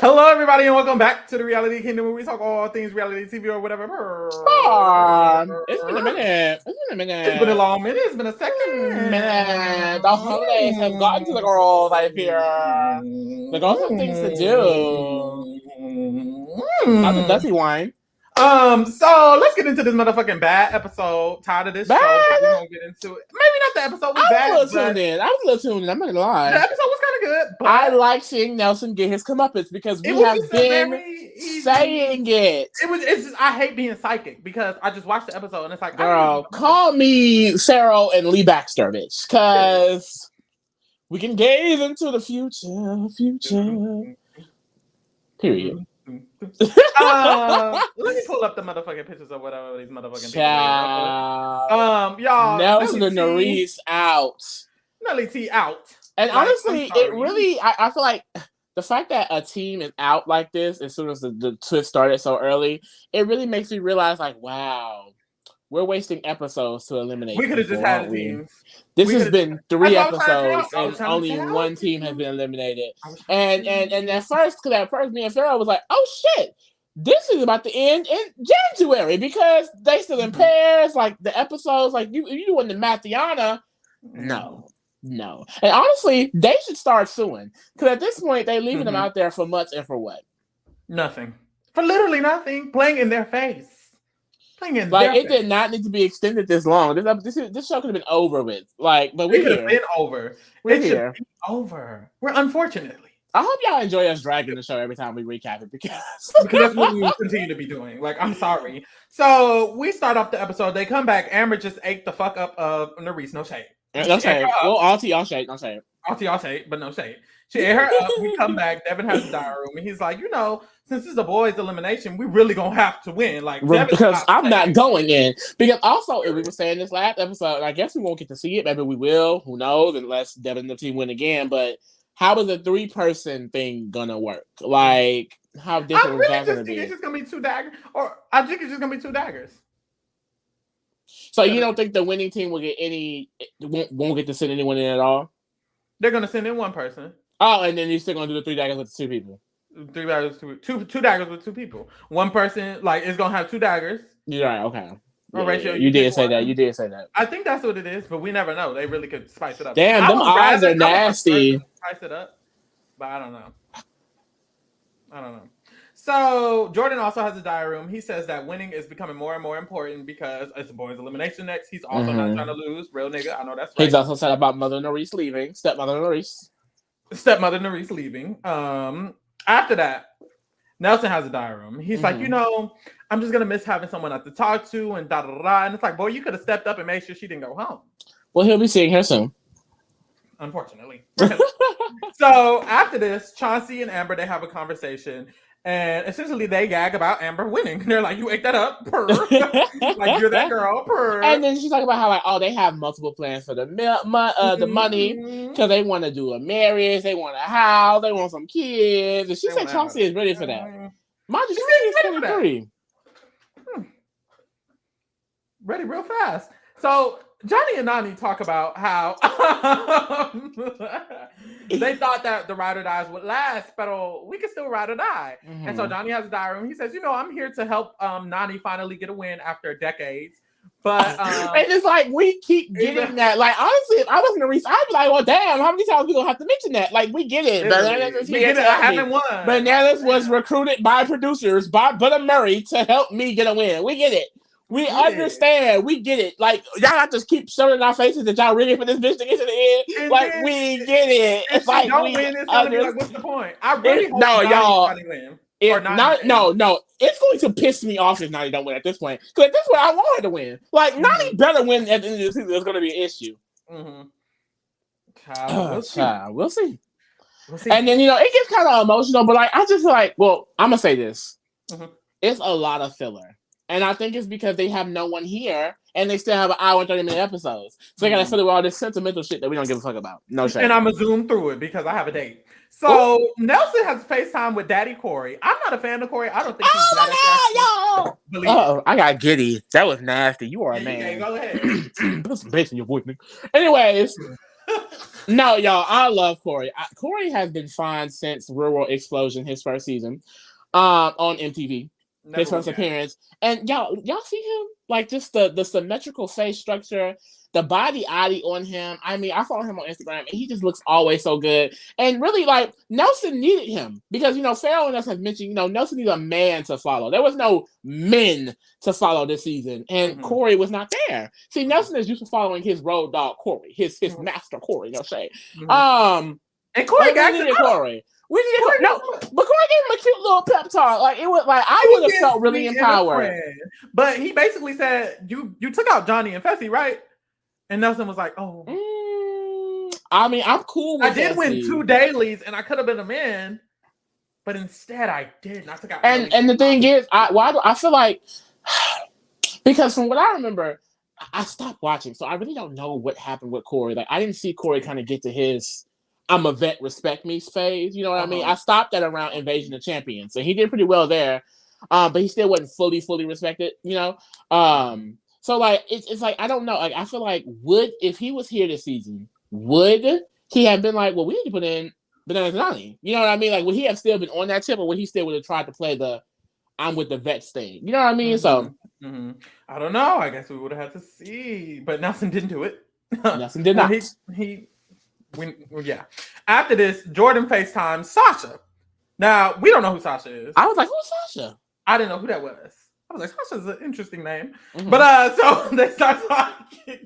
Hello, everybody, and welcome back to the Reality Kingdom, where we talk all things reality TV or whatever. It's been a minute. It's been a long minute. It's been a Minute. second. The holidays have gotten to the girls, I fear. The girls have things to do. Not the dirty wine. So let's get into this motherfucking bad episode. Tired of this show, but we're gonna get into it. Maybe not the episode was bad. I was a little tuned in. I'm not gonna lie. The episode was kind of good. But I like seeing Nelson get his comeuppance because we have been saying it. I hate being psychic because I just watched the episode and it's like, girl, call me Sarah and Lee Baxter, bitch, because we can gaze into the future. Period. Let me pull up the motherfucking pictures of whatever these motherfucking people. Y'all. Nelson and Nerese out. Nelly T out. And honestly, it really, I feel like the fact that a team is out like this as soon as the twist started so early, it really makes me realize, like, wow, we're wasting episodes to eliminate. We could have just had a team. This has been 3 episodes, and only one team has been eliminated. And at first, me and Farrah was like, "Oh shit, this is about to end in January because they still in pairs. Like the episodes, like you doing the Mathiana, no." And honestly, they should start suing because at this point they're leaving them out there for months and for what? Nothing. For literally nothing. Playing in their face. It did not need to be extended this long. This show could have been over with. Like, but we could have been over. It should be over. We're unfortunately. I hope y'all enjoy us dragging the show every time we recap it because that's what we will continue to be doing. Like, I'm sorry. So we start off the episode. They come back. Amber just ate the fuck up of Nerese. No shade. No shade. Well, auntie, y'all shade. No shade. Auntie, y'all shade, but no shade. She ate her up. We come back. Devin has the diary room, and he's like, since this is a boys' elimination, we really gonna have to win. Like, because I'm not going in. Because also, if we were saying this last episode, and I guess we won't get to see it. Maybe we will. Who knows? Unless Devin and the team win again. But how is a 3-person thing gonna work? Like, how different is that gonna be? It's just gonna be 2 daggers, or I think it's just gonna be 2 daggers. So you don't think the winning team will get won't get to send anyone in at all? They're gonna send in 1 person. Oh, and then you're still gonna do the 3 daggers with 2 people. 3 daggers, two daggers with 2 people. 1 person, like, is gonna have 2 daggers. You're right. Okay. Or ratio. You did say that. You did say that. I think that's what it is, but we never know. They really could spice it up. Damn, them odds are nasty. Spice it up, but I don't know. So Jordan also has a diary room. He says that winning is becoming more and more important because it's a boys' elimination next. He's also not trying to lose. Real nigga. I know that's right. He's also said about Mother Nerese leaving. Stepmother Nerese leaving. After that, Nelson has a diary room. He's like, I'm just gonna miss having someone to talk to and da da da. And it's like, boy, you could have stepped up and made sure she didn't go home. Well, he'll be seeing her soon. Unfortunately. So after this, Chauncey and Amber, they have a conversation. And essentially, they gag about Amber winning. They're like, "You ate that up, purr. Like you're that girl, purr." And then she's talking about how they have multiple plans for the money because they want to do a marriage, they want a house, they want some kids. And she said Chauncey is ready for that. Mind you, she's 23. Ready real fast. So Johnny and Nani talk about how they thought that the ride or dies would last, but we can still ride or die. And so Johnny has a diary room. He says, I'm here to help Nani finally get a win after decades. But and it's like we keep getting that. Like, honestly, if I wasn't Nerese, I'd be like, well, damn, how many times we gonna have to mention that? Like, we get it. I haven't won. Bananas was recruited by producers by Butter Murray to help me get a win. We get it. We understand. We get it. Like, y'all have to keep showing in our faces that y'all ready for this bitch to get to the end. Like, we get it. It's like, don't win. It's gonna be like, what's the point? I really hope y'all. Win. No. It's going to piss me off if Nani don't win at this point. Because at this point, I want her to win. Like, Nani better win at the end of the season. It's going to be an issue. We'll see. And then, it gets kind of emotional, but like, I just feel like, well, I'm going to say this. It's a lot of filler. And I think it's because they have no one here and they still have an hour and 30-minute episodes. So they got to fill it with all this sentimental shit that we don't give a fuck about. No shame. And I'm going to zoom through it because I have a date. So Nelson has FaceTime with Daddy Corey. I'm not a fan of Corey. I don't think he's that attractive. Oh, I got giddy. That was nasty. You are a man. Okay, go ahead. Put some bass in your voice, nigga. Anyways, No, y'all, I love Corey. Corey has been fine since Real World Explosion, his first season, on MTV. His first appearance. And y'all see him? Like just the symmetrical face structure, the body on him. I mean, I follow him on Instagram and he just looks always so good. And really, like, Nelson needed him because, Farrell and us have mentioned, Nelson needed a man to follow. There was no men to follow this season. And Corey was not there. See, Nelson is used to following his road dog, Corey, his master, Corey, say. And Corey needed Corey. We didn't no, but Corey gave him a cute little pep talk. Like it was like I would have felt really empowered. But he basically said, "You took out Johnny and Fessy, right?" And Nelson was like, "Oh, I mean, I'm cool with I did Fessy. win 2 dailies, and I could have been a man, but instead I didn't. I took out." And the thing is, I feel like because from what I remember, I stopped watching, so I really don't know what happened with Corey. Like I didn't see Corey kind of get to his I'm a vet, respect me phase. You know what I mean? I stopped at around Invasion of Champions, and he did pretty well there, but he still wasn't fully respected. So like it's like I don't know. Like I feel like if he was here this season, would he have been like, well, we need to put in Bananas and Johnny? You know what I mean? Like would he have still been on that tip, or would he still would have tried to play the I'm with the vets thing? You know what I mean? So I don't know. I guess we would have had to see, but Nelson didn't do it. Nelson did not. Yeah. After this, Jordan FaceTimes Sasha. Now, we don't know who Sasha is. I was like, who's Sasha? I didn't know who that was. I was like, Sasha's an interesting name. But so they start talking.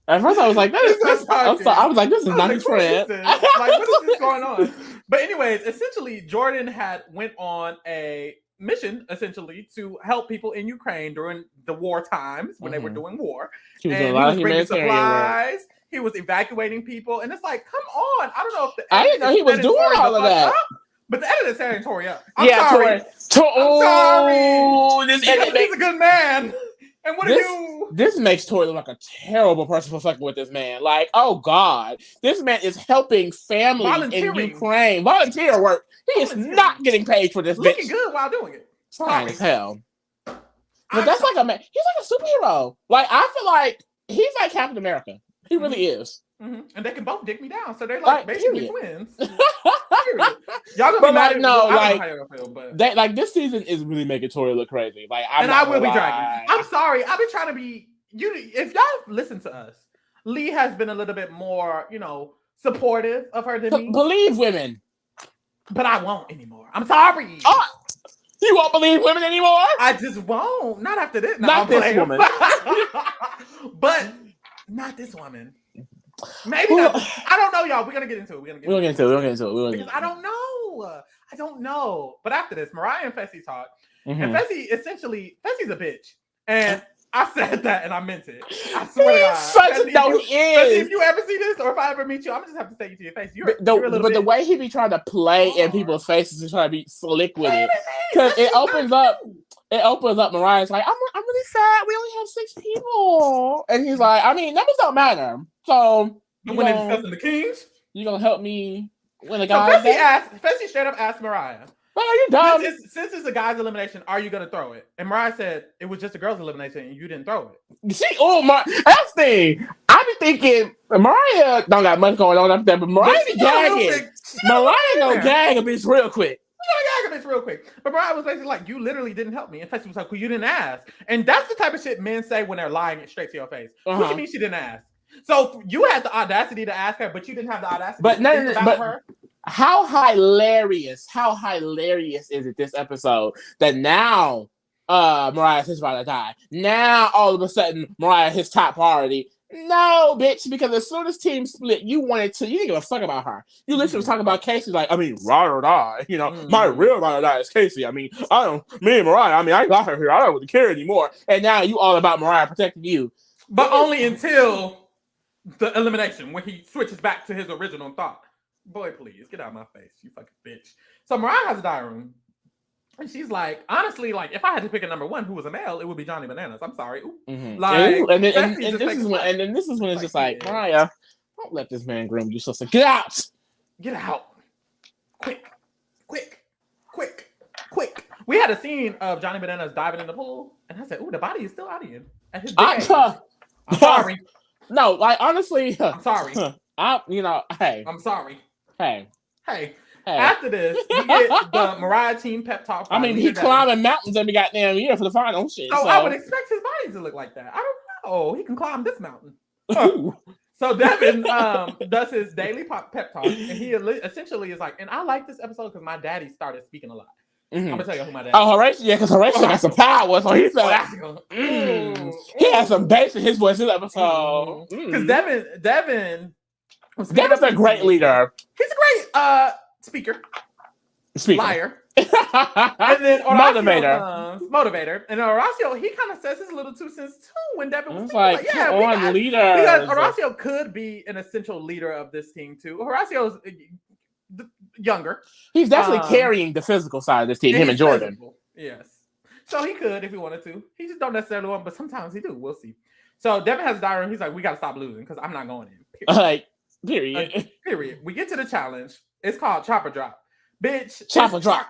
At first I was like, I was like, this is not his friend. Like, what is this going on? But anyways, essentially, Jordan went on a mission, essentially, to help people in Ukraine during the war times when they were doing war. He was bringing supplies. He was evacuating people, and it's like, come on! I don't know if I didn't know he was doing all of that. But the editor said Tori up. I'm sorry. I'm sorry. This he's a good man. And what do you? This makes Tori look like a terrible person for fucking with this man. Like, oh God, this man is helping families in Ukraine. Volunteer work. He is not getting paid for this. Looking good while doing it. Fine as hell. But that's like a man. He's like a superhero. Like I feel like he's like Captain America. He really is. And they can both dick me down, so they're like basically twins. Y'all gonna be mad at no, like, I don't know how y'all feel, but like this season is really making Tori look crazy. Like, I will be dragging. I'm sorry, I've been trying to be. If y'all listen to us, Lee has been a little bit more, supportive of her than me. Believe women, but I won't anymore. I'm sorry. Oh, you won't believe women anymore? I just won't. Not after this. Not this woman. But not this woman. Maybe not. I don't know, y'all. We're gonna get into it. We're gonna get into it. Because I don't know. But after this, Mariah and Fessy talk. And Fessy's a bitch. And I said that and I meant it. I swear to God. Such a he is. Fessy, if you ever see this or if I ever meet you, I'm gonna just have to say it to your face. You're a little but the way he be trying to play in people's faces and trying to be slick with it. Because it opens up Mariah's like, I'm really sad. We only have 6 people. And he's like, I mean, numbers don't matter. So when they're discussing the Kings, you gonna help me win a guy? Fessy straight up asked Mariah, "Well, are you dumb? Since it's a guy's elimination, are you gonna throw it?" And Mariah said, "It was just a girl's elimination, and you didn't throw it." That's the thing. I be thinking Mariah don't got much going on up there, but Mariah be gagging. Mariah gonna gag a bitch real quick. But Mariah was basically like, you literally didn't help me. And Fessy was like, well, you didn't ask. And that's the type of shit men say when they're lying it straight to your face. What do you mean she didn't ask? So you had the audacity to ask her, but you didn't have the audacity to think about her? How hilarious is it this episode that now Mariah's his about to die. Now all of a sudden Mariah his top priority. No, bitch, because as soon as team split, you didn't give a fuck about her. You literally was talking about Casey like, I mean, ride or die. My real ride or die is Casey. I mean, me and Mariah, I got her here. I don't really care anymore. And now you all about Mariah protecting you. But only until the elimination, when he switches back to his original thought. Boy, please, get out of my face, you fucking bitch. So Mariah has a diary room. And she's like, honestly, like, if I had to pick a number 1 who was a male, it would be Johnny Bananas. I'm sorry. Like, and this is when it's just like, Mariah, don't let this man groom you, sister. Get out. Get out. Quick. We had a scene of Johnny Bananas diving in the pool, and I said, ooh, the body is still out of him. At his I'm sorry. No, like honestly, I'm sorry. Hey. I'm sorry. Hey. After this, we get the Mariah team pep talk. I mean, he climbing mountains every goddamn year for the final shit. So I would expect his body to look like that. I don't know. He can climb this mountain. So Devin does his daily pep talk, and he essentially is like, and I like this episode because my daddy started speaking a lot. I'm gonna tell you who my dad. Oh, Horatio, yeah, because Horatio has some power, so he said, he has some bass in his voice this episode. Because Devin, Devin's a great leader. He's a great speaker, liar, and then motivator, and Horacio, he kind of says his little 2 cents too when Devin was like, yeah, leader. Because Horacio could be an essential leader of this team too. Horacio's younger. He's definitely carrying the physical side of this team, him and Jordan. Physical. Yes. So he could if he wanted to. He just don't necessarily want, but sometimes he do. We'll see. So Devin has a diary room. He's like, we got to stop losing because I'm not going in. Period. Period. We get to the challenge. It's called Chopper Drop. Bitch. Chopper Drop.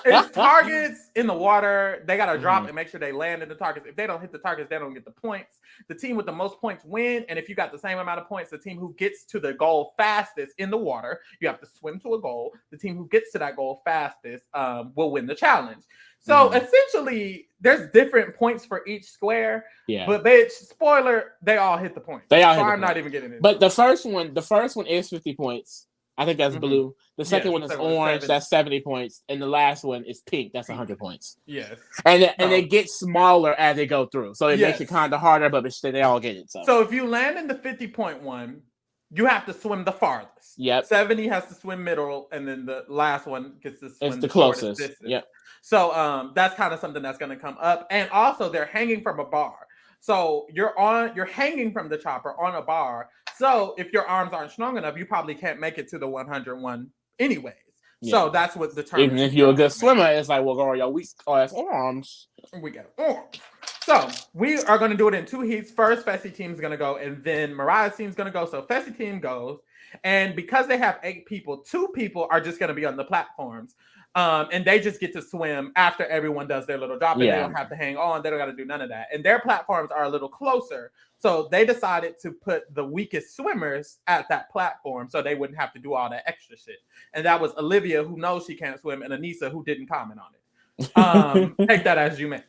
It's targets in the water. They got to drop and make sure they land in the targets. If they don't hit the targets, they don't get the points. The team with the most points win. And if you got the same amount of points, the team who gets to the goal fastest in the water, you have to swim to a goal. The team who gets to that goal fastest will win the challenge. So essentially, there's different points for each square. Yeah. But bitch, spoiler, they all hit the points. I'm not even getting it. But the first one is 50 points. I think that's blue. The second one is orange. That's 70 points, and the last one is pink. That's 100 points. Yes. And it gets smaller as they go through, so it makes it kind of harder, but they all get it. So if you land in the 50-point one, you have to swim the farthest. Yep. 70 has to swim middle, and then the last one gets to swim the closest. Yep. So that's kind of something that's going to come up, and also they're hanging from a bar. So you're hanging from the chopper on a bar. So if your arms aren't strong enough, you probably can't make it to the 101 anyways. Yeah. So that's what the term. Even if you're a good swimmer, it's like, well, girl, your weak ass arms. We got arms. So we are going to do it in 2 heats. First, Fessy team's going to go, and then Mariah's team's going to go. So Fessy team goes, and because they have 8 people, 2 people are just going to be on the platforms. And they just get to swim after everyone does their little drop. And they don't have to hang on. They don't got to do none of that. And their platforms are a little closer. So they decided to put the weakest swimmers at that platform so they wouldn't have to do all that extra shit. And that was Olivia, who knows she can't swim, and Anissa, who didn't comment on it. Take that as you may.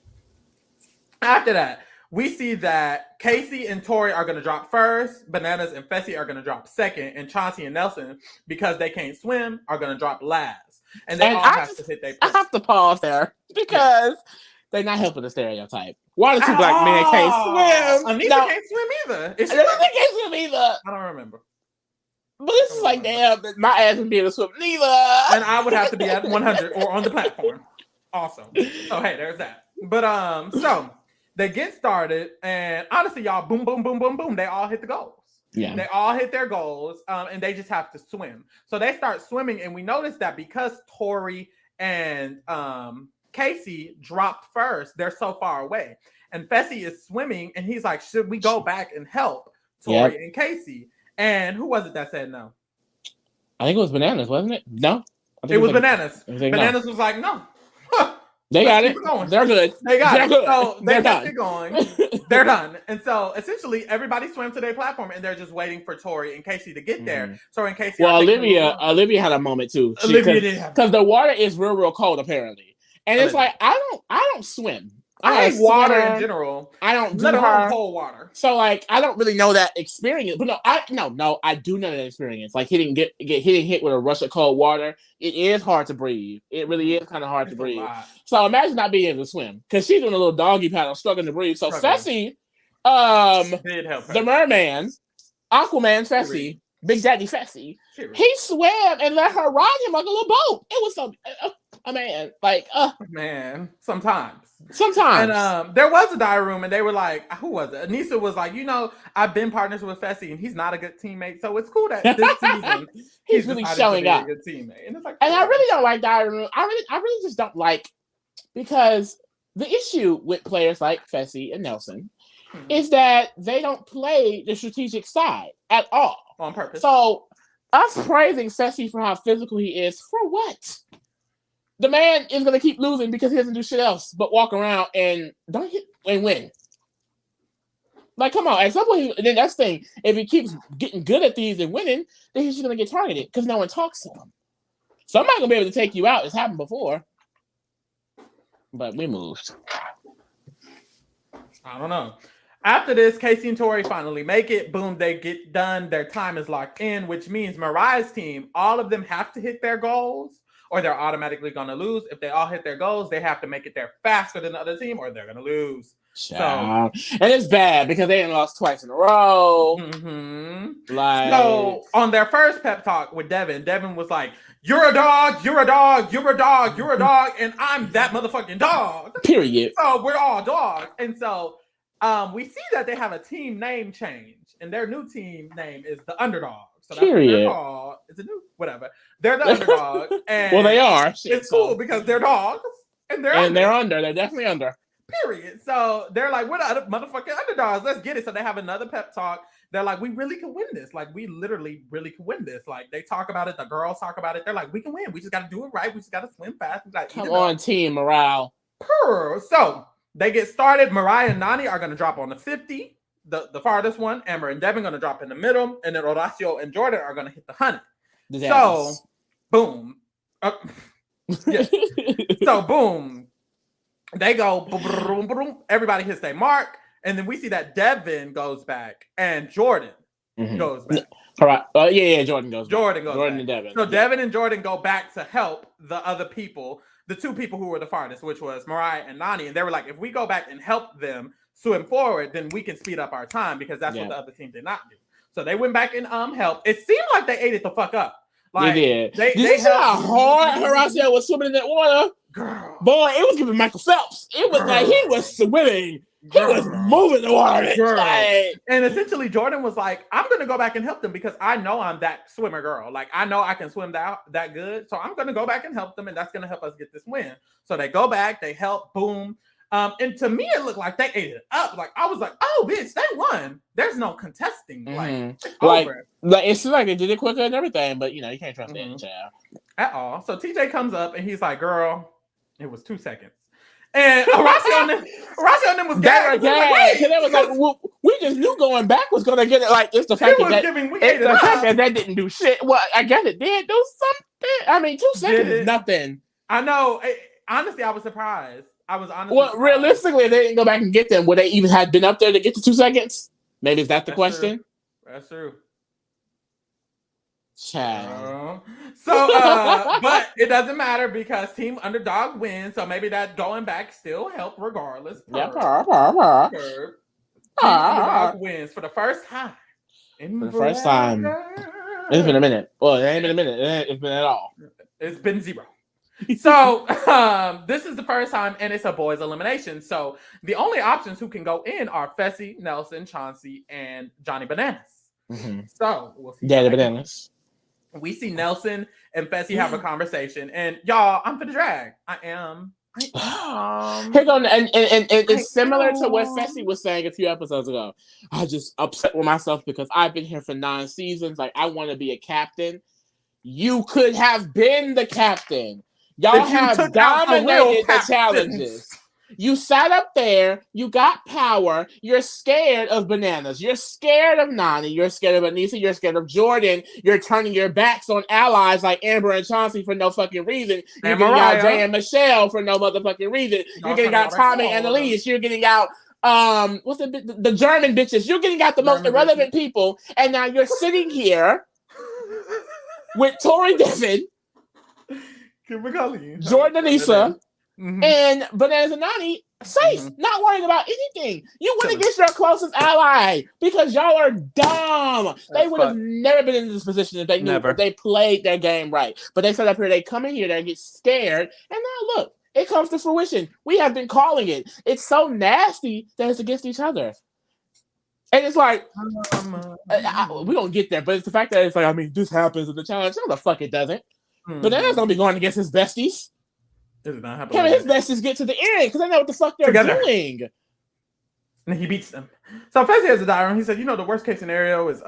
After that, we see that Casey and Tori are going to drop first. Bananas and Fessy are going to drop second. And Chauncey and Nelson, because they can't swim, are going to drop last. And they all have to hit their I have to pause there because they're not helping the stereotype. Why do 2 black men can't swim? Anissa can't swim either. Anissa can't swim either. I don't remember. But this is like, damn, my ass wouldn't be able to swim neither. And I would have to be at 100 or on the platform also. So, hey, there's that. But, so they get started. And honestly, y'all, boom, boom, boom, boom, boom. They all hit the goals. Yeah. They all hit their goals, and they just have to swim. So they start swimming, and we notice that because Tori and Casey dropped first, they're so far away. And Fessy is swimming, and he's like, should we go back and help Tori and Casey? And who was it that said no? I think it was Bananas, wasn't it? No? It was Bananas. Bananas was like, no. They got it. They're good. They got it. Good. So they kept it going. They're done. And so essentially everybody swam to their platform and they're just waiting for Tori and Casey to get there. Tori and Casey. Well, Olivia had a moment too. Olivia did have because the water is real cold apparently. And it's like I don't swim. I hate water in general. I don't do cold water. So like I don't really know that experience. But I do know that experience. Like getting hit with a rush of cold water. It is hard to breathe. It really is kind of hard to breathe. So imagine not being able to swim. Because she's doing a little doggy paddle, struggling to breathe. So Fessy, did help her. The merman, Aquaman Fessy, Big Daddy Fessy, he swam and let her ride him like a little boat. It was so man, sometimes. And there was a diary room, and they were like, who was it? Anissa was like, I've been partners with Fessy, and he's not a good teammate. So it's cool that this season he's really showing up. A good teammate. And it's like, and I really don't like diary room. I really just don't like, because the issue with players like Fessy and Nelson is that they don't play the strategic side at all on purpose. So us praising Fessy for how physical he is, for what? The man is going to keep losing because he doesn't do shit else but walk around and don't hit and win. Like, come on. At some point, then that's the thing. If he keeps getting good at these and winning, then he's just going to get targeted because no one talks to him. Somebody's going to be able to take you out. It's happened before. But we moved. I don't know. After this, Casey and Tori finally make it. Boom, they get done. Their time is locked in, which means Mariah's team, all of them have to hit their goals or they're automatically going to lose. If they all hit their goals, they have to make it there faster than the other team or they're going to lose. Child. So, and it's bad because they ain't lost twice in a row. Mm-hmm. Like, so on their first pep talk with Devin was like, "You're a dog, you're a dog, you're a dog, you're a dog, and I'm that motherfucking dog." Period. So we're all dogs. And so we see that they have a team name change, and their new team name is the Underdog. So that's what they're called. It's a new whatever. They're the Underdog. And well, they are. It's cool because they're dogs and they're under. They're definitely under. Period. So they're like, we're the motherfucking underdogs. Let's get it. So they have another pep talk. They're like, we really can win this. Like, we literally really can win this. Like, they talk about it. The girls talk about it. They're like, we can win. We just got to do it right. We just got to swim fast. We got to come on, team morale. So they get started. Mariah and Nany are going to drop on the 50, the farthest one. Amber and Devin going to drop in the middle. And then Horacio and Jordan are going to hit the 100. So, boom. So, boom. They go, boom, boom, boom, everybody hits their mark, and then we see that Devin goes back and Jordan goes back. All right. Jordan goes back. Jordan back. And Devin. So Devin and Jordan go back to help the other people, the two people who were the farthest, which was Mariah and Nany, and they were like, if we go back and help them swim forward, then we can speed up our time because that's what the other team did not do. So they went back and helped. It seemed like they ate it the fuck up. Like, they did. Did you see how hard Horacio was swimming in that water? Girl. Boy, it was giving Michael Phelps. It was like he was swimming. He was moving the water. Like, and essentially, Jordan was like, I'm going to go back and help them because I know I'm that swimmer girl. Like, I know I can swim that good. So I'm going to go back and help them, and that's going to help us get this win. So they go back, they help, boom. And to me, it looked like they ate it up. Like, I was like, oh, bitch, they won. There's no contesting. Like, it seems like they did it quicker and everything, but, you can't trust any child. At all. So TJ comes up, and he's like, girl, it was 2 seconds. And Horacio and them was gagged. They was like, well, we just knew going back was going to get it. Like, it's the fact that didn't do shit. Well, I guess it did do something. I mean, 2 seconds is nothing. I know. Honestly, I was surprised. Realistically, if they didn't go back and get them, would they even have been up there to get to 2 seconds? Maybe is that the question? True. That's true. Child. But it doesn't matter because Team Underdog wins. So maybe that going back still helped regardless. Team Underdog wins for the first time. It's been a minute. Well, it ain't been a minute. It's been at all. It's been 0. So this is the first time, and it's a boys elimination. So the only options who can go in are Fessy, Nelson, Chauncey, and Johnny Bananas. Mm-hmm. So we'll see. Daddy Bananas. We see Nelson and Fessy have a conversation, and y'all, I'm for the drag. I am. And it's similar to what Fessy was saying a few episodes ago. I just upset with myself because I've been here for 9 seasons. Like, I want to be a captain. You could have been the captain. Y'all have dominated the challenges. You sat up there, you got power, you're scared of Bananas, you're scared of Nany, you're scared of Aneesa, you're scared of Jordan, you're turning your backs on allies like Amber and Chauncey for no fucking reason. You're getting out Jay and Michelle for no motherfucking reason. You're getting out Tommy and Elise, you're getting out what's the German bitches, you're getting out the most irrelevant people, and now you're sitting here with Tori Devin, Jordan Aneesa, and Bananas and Nany safe, not worrying about anything. You went against your closest ally because y'all are dumb. They would have never been in this position if they knew if they played their game right. But they set up here, they come in here, they get scared, and now look, it comes to fruition. We have been calling it. It's so nasty that it's against each other. And it's like, we don't get there, but it's the fact that it's like, I mean, this happens in the challenge. No, the fuck it doesn't. But then it's going to be going against his besties. This is not happening. Him and his besties get to the end because they know what the fuck they're doing. And he beats them. So Fessy has a diary. He said, the worst case scenario is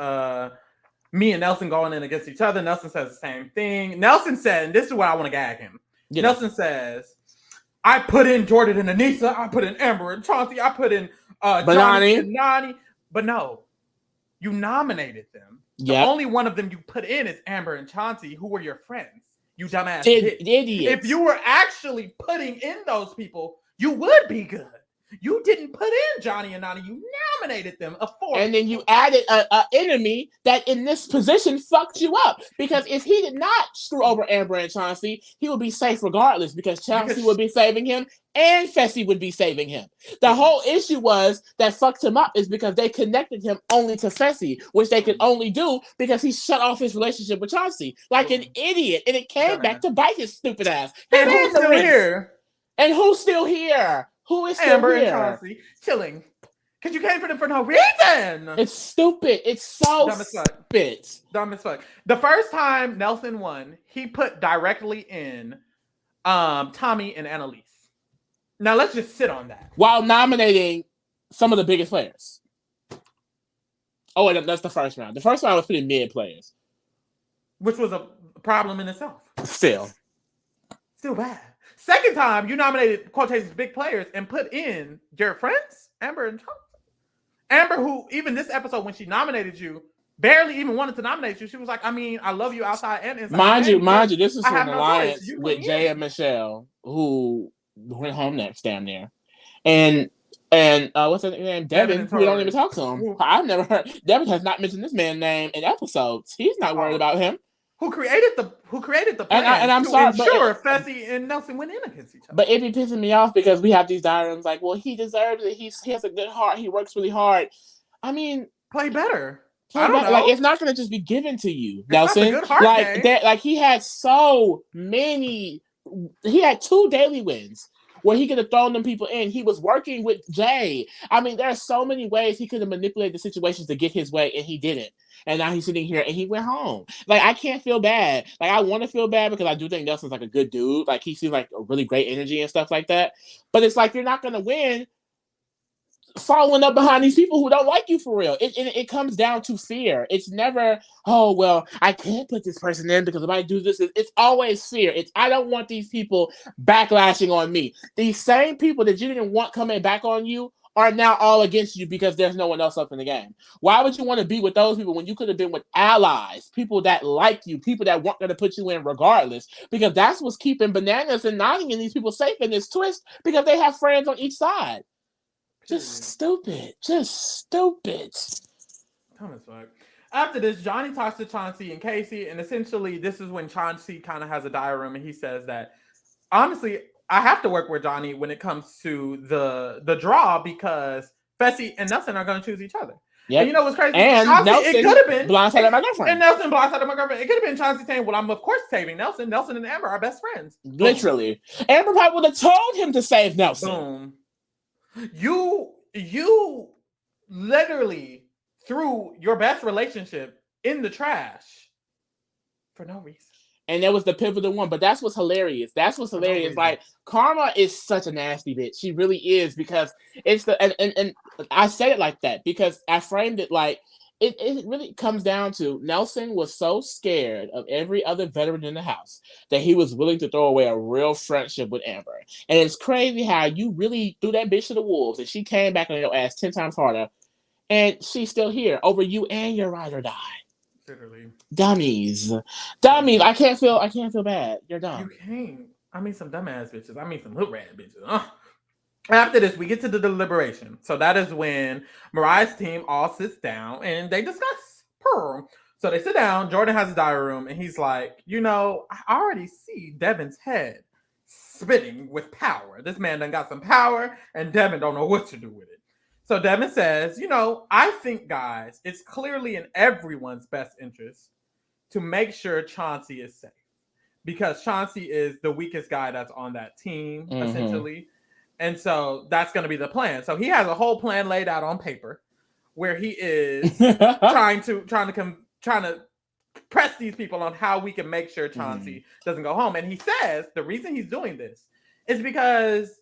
me and Nelson going in against each other. Nelson says the same thing. Nelson said, and this is where I want to gag him. Nelson says, I put in Jordan and Aneesa. I put in Amber and Chauncey. I put in Johnny and Nany. But no, you nominated them. The Yep. only one of them you put in is Amber and Chauncey, who were your friends. You dumbass bitch. Idiots. If you were actually putting in those people, you would be good. You didn't put in Johnny and Nani. You nominated them. And then you added an enemy that in this position fucked you up. Because if he did not screw over Amber and Chauncey, he would be safe regardless. Because Chauncey would be saving him and Fessy would be saving him. The whole issue was that fucked him up is because they connected him only to Fessy, which they could only do because he shut off his relationship with Chauncey like an idiot. And it came back to bite his stupid ass. And who's still here? And who's still here? Who is still Amber here? and Chauncey chilling. Because you came for them for no reason. It's stupid. It's so stupid. Dumb as fuck. The first time Nelson won, he put directly in Tommy and Annalise. Now let's just sit on that. While nominating some of the biggest players. Oh, wait, that's the first round. The first round was pretty mid players. Which was a problem in itself. Still bad. Second time, you nominated quotations big players and put in your friends, Amber and Chauncey. Amber, who even this episode when she nominated you, barely even wanted to nominate you. She was like, I mean, I love you outside and inside. Mind you, this is an alliance with Jay and Michelle, who went home next damn near. And what's his name? Devin, we don't even talk to him. I've never heard. Devin has not mentioned this man's name in episodes. He's not worried about him. Who created the plan and I'm sorry, ensure Fessy and Nelson went in against each other. But it be pissing me off because we have these diagrams like, well, he deserves it. He has a good heart. He works really hard. I mean, play better. I don't know. Like, it's not going to just be given to you, Nelson. Like he had so many. He had 2 daily wins where he could have thrown them people in. He was working with Jay. I mean, there are so many ways he could have manipulated the situations to get his way, and he didn't. And now he's sitting here and he went home. Like, I can't feel bad. Like, I want to feel bad because I do think Nelson's like a good dude. Like, he seems like a really great energy and stuff like that. But it's like, you're not going to win following up behind these people who don't like you for real. It comes down to fear. It's never, oh, well, I can't put this person in because if I do this, it's always fear. I don't want these people backlashing on me. These same people that you didn't want coming back on you are now all against you because there's no one else up in the game. Why would you want to be with those people when you could have been with allies, people that like you, people that weren't going to put you in regardless? Because that's what's keeping Bananas and Nani and these people safe in this twist because they have friends on each side. Just stupid. Thomas, fuck. After this, Johnny talks to Chauncey and Casey, and essentially this is when Chauncey kind of has a diary and he says that, honestly, I have to work with Johnny when it comes to the draw because Fessy and Nelson are going to choose each other. Yep. And you know what's crazy? And Chauncey, Nelson it could have been blindsided my girlfriend. And Nelson blindsided my girlfriend. It could have been Chauncey saying, well, I'm of course saving Nelson. Nelson and Amber are best friends. Literally. Amber probably would have told him to save Nelson. Boom. You literally threw your best relationship in the trash for no reason. And that was the pivotal one. But that's what's hilarious. Like, Karma is such a nasty bitch. She really is, because it's and I said it like that because I framed it like it really comes down to Nelson was so scared of every other veteran in the house that he was willing to throw away a real friendship with Amber. And it's crazy how you really threw that bitch to the wolves and she came back on your ass 10 times harder. And she's still here over you and your ride or die. Literally. Dummies. I can't feel bad. You're dumb. You can't. I mean some dumbass bitches. I mean some little rat bitches. After this, we get to the deliberation. So that is when Mariah's team all sits down and they discuss Pearl. So they sit down. Jordan has a diary room and he's like, I already see Devin's head spinning with power. This man done got some power and Devin don't know what to do with it. So Devin says, I think, guys, it's clearly in everyone's best interest to make sure Chauncey is safe because Chauncey is the weakest guy that's on that team, essentially. And so that's going to be the plan. So he has a whole plan laid out on paper where he is trying to press these people on how we can make sure Chauncey doesn't go home. And he says the reason he's doing this is because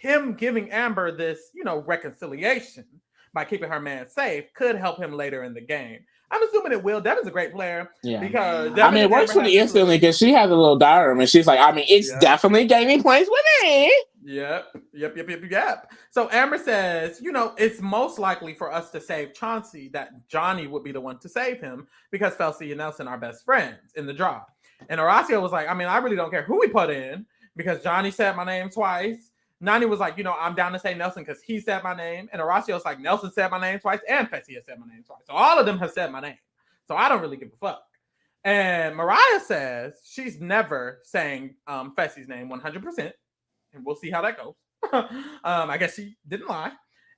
him giving Amber this, reconciliation by keeping her man safe could help him later in the game. I'm assuming it will. Devin's a great player. Yeah. Because Devin it works pretty instantly because she has a little diary and she's like, it's definitely gaining points with me. Yep. So Amber says, it's most likely for us to save Chauncey that Johnny would be the one to save him because Fessy and Nelson are best friends in the draw. And Horacio was like, I mean, I really don't care who we put in because Johnny said my name twice. Nany was like, I'm down to say Nelson because he said my name. And Horacio's like, Nelson said my name twice and Fessy has said my name twice. So all of them have said my name. So I don't really give a fuck. And Mariah says she's never saying Fessy's name 100%. And we'll see how that goes. I guess she didn't lie.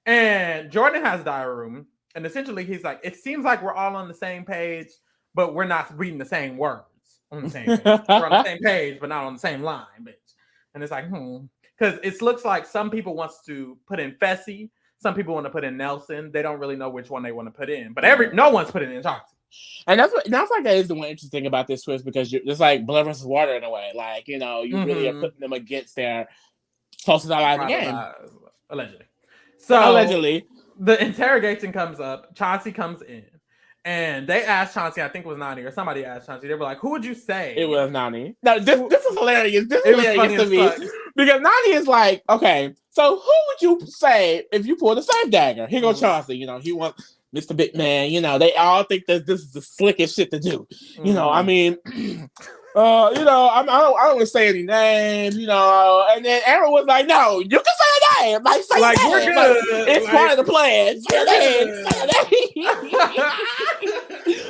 And Jordan has diary room. And essentially he's like, it seems like we're all on the same page, but we're not reading the same words on the same page. We're on the same page, but not on the same line, bitch. And it's like, Because it looks like some people wants to put in Fessy. Some people want to put in Nelson. They don't really know which one they want to put in. But no one's putting in Chauncey. And that's like that is the one interesting about this twist because it's like blood versus water in a way. Like, you really are putting them against their closest ally in the game. Allegedly. So allegedly. The interrogation comes up. Chauncey comes in. And they asked Chauncey, I think it was Nany or somebody asked Chauncey. They were like, who would you say? It was Nany. No, this is hilarious. This is hilarious to me. Because Nany is like, okay, so who would you say if you pulled the same dagger? Here goes Chauncey. He wants Mr. Big Man. They all think that this is the slickest shit to do. I mean, I don't want to say any names, and then Aaron was like, no, you can say a name. Like, say a name. We're good. It's part of the plan. Say a name.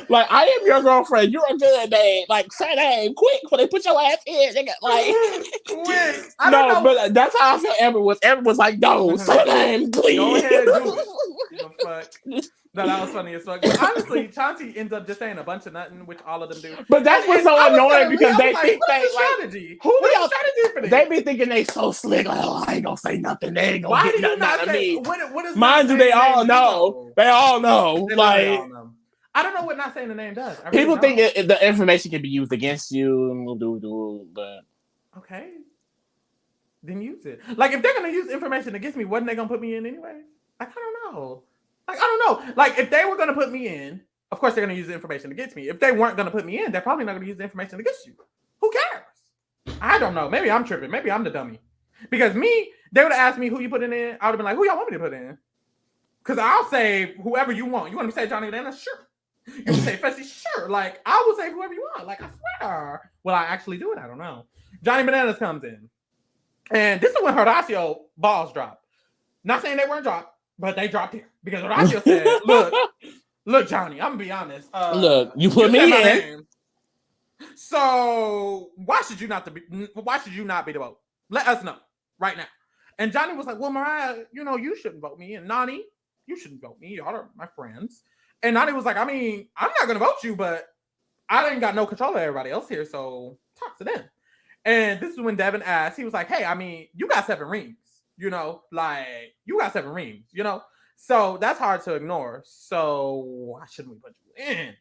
Like, I am your girlfriend. You're a good name. Like, say a name quick before they put your ass in. They got, like, quick. But that's how I feel Amber was. Amber was like, no, say a name, please. Go ahead, do it. Fuck. No, that was funny as fuck. But honestly, Chauncey ends up just saying a bunch of nothing, which all of them do. But that's what's so annoying because they think they strategy. What's the strategy for this? They be thinking they so slick. Like, I ain't gonna say nothing. They ain't gonna get nothing out of me. What is mind you, they all know. They all know. Like, I don't know what not saying the name does. People think the information can be used against you, but okay, then use it. Like, if they're gonna use information against me, wasn't they gonna put me in anyway? I don't know. Like, I don't know. Like, if they were going to put me in, of course they're going to use the information against me. If they weren't going to put me in, they're probably not going to use the information against you. Who cares? I don't know. Maybe I'm tripping. Maybe I'm the dummy. Because they would have asked me who you put in. I would have been like, who y'all want me to put in? Because I'll say whoever you want. You want me to say Johnny Bananas? Sure. You want to say Fessy? Sure. Like, I will say whoever you want. Like, I swear. Will I actually do it? I don't know. Johnny Bananas comes in. And this is when Horacio balls dropped. Not saying they weren't dropped. But they dropped here because Horacio said, look, Johnny, I'm gonna be honest. Look, you put me in. So why should you not be the vote? Let us know right now. And Johnny was like, well, Mariah, you shouldn't vote me. And Nany, you shouldn't vote me. Y'all are my friends. And Nany was like, I mean, I'm not gonna vote you, but I ain't got no control of everybody else here, so talk to them. And this is when Devin asked, he was like, hey, I mean, you got 7 rings. Like, you got 7 rings, So that's hard to ignore. So why shouldn't we put you in?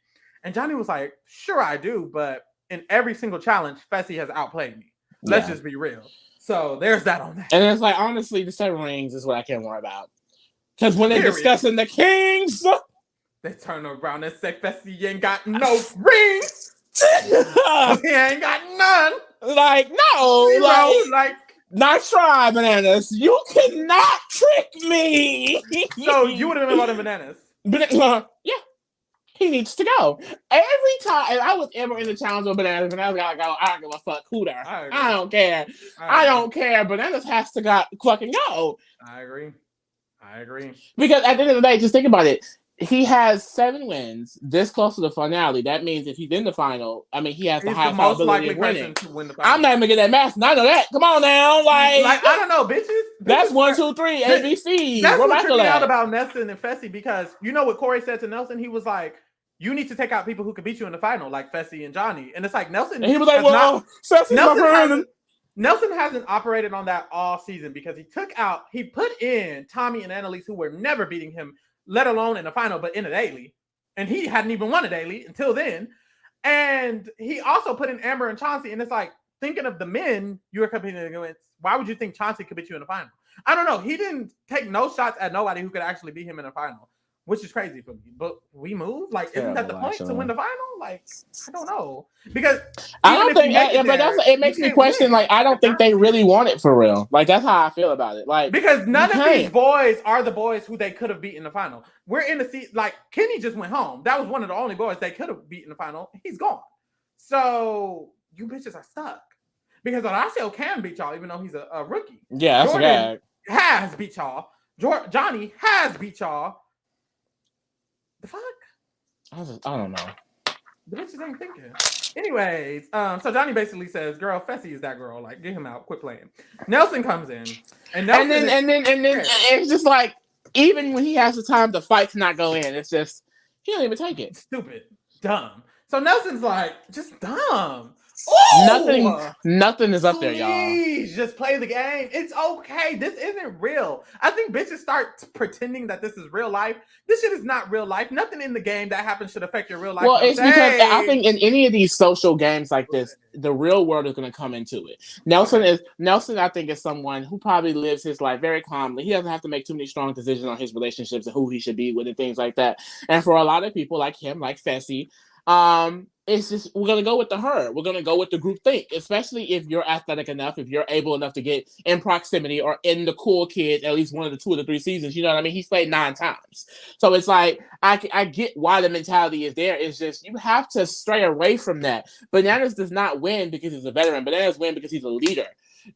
And Johnny was like, sure I do, but in every single challenge, Fessy has outplayed me. Let's just be real. So there's that on that. And it's like, honestly, the 7 rings is what I can't worry about. Because when they're discussing the kings, they turn around and say Fessy ain't got no rings. He ain't got none. Like, no. Like nice try, Bananas. You cannot trick me. So you would have been voting Bananas. Yeah. He needs to go. Every time I was ever in the challenge with Bananas gotta go. I don't give a fuck who there. I don't care. I don't care. Bananas has to fucking go. I agree. Because at the end of the day, just think about it. He has 7 wins, this close to the finale. That means if he's in the final, I mean, he has the highest probability of winning. To win the final. I'm not even getting that math. I know that. Come on now, like I don't know, bitches. That's 1, 2, 3, ABC. That's what tripped me out about Nelson and Fessy because you know what Corey said to Nelson. He was like, "You need to take out people who could beat you in the final, like Fessy and Johnny." And it's like Nelson. And he was like, "Well, Nelson hasn't operated on that all season because he put in Tommy and Annalise who were never beating him. Let alone in the final, but in a daily. And he hadn't even won a daily until then. And he also put in Amber and Chauncey. And it's like, thinking of the men you were competing against, why would you think Chauncey could beat you in the final? I don't know. He didn't take no shots at nobody who could actually beat him in the final. which is crazy for me. But we move. Like, isn't that the point actually. to win the final? Like, I don't know, because I don't think. It makes me question. Win. Like, I don't think they really want it for real. Like, that's how I feel about it. Like, because none of these boys are the boys who they could have beaten in the final. We're in the seat. Like, Kenny just went home. That was one of the only boys they could have beaten in the final. He's gone. So you bitches are stuck. Because Horacio can beat y'all, even though he's a rookie. Yeah, that's Jordan has beat y'all. Johnny has beat y'all. The fuck? I don't know. The bitches ain't thinking. Anyways, so Johnny basically says, "Girl, Fessy is that girl. Like, get him out. Quit playing." Nelson comes in, and then it's just like, even when he has the time, the fight's not go in. It's just he don't even take it. Stupid, dumb. So Nelson's like, just dumb. Ooh! Nothing is up there, y'all. Please just play the game. It's okay. This isn't real. I think bitches start pretending that this is real life. This shit is not real life. Nothing in the game that happens should affect your real life. Well, it's because I think in any of these social games like this, the real world is going to come into it. Nelson, I think, is someone who probably lives his life very calmly. He doesn't have to make too many strong decisions on his relationships and who he should be with and things like that. And for a lot of people like him, like Fessy, it's just, we're going to go with the herd. We're going to go with the group think, especially if you're athletic enough, if you're able enough to get in proximity or in the cool kids at least one of the 2 of the 3 seasons. You know what I mean? He's played 9 times. So it's like, I get why the mentality is there. It's just, you have to stray away from that. Bananas does not win because he's a veteran. Bananas win because he's a leader.